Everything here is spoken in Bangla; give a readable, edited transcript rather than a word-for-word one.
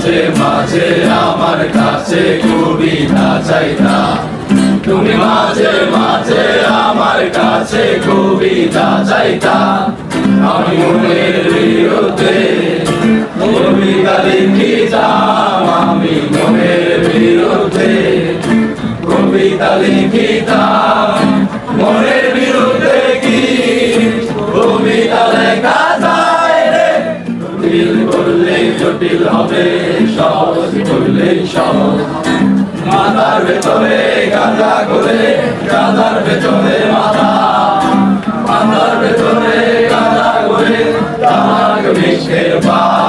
মাঝে মাঝে আমার কাছে কবিতা চাইতা, তুমি মাঝে মাঝে আমার কাছে কবিতা চাইতা। আমি মনের বিরুদ্ধে কবিতা লিখিতাম, আমি মনের বিরুদ্ধে কবিতা লিখিতাম। মনের বিরুদ্ধে কি কবিতা লেখা যায় রে? জটিল করলেই জটিল হবে, সহজ করলেই সহজ। মাথার ভেতরে গাঁজা করে, গাঁজার ভেতরে মাথা, মাথার ভেতরে গাঁজা করে তামাক বিষের পান।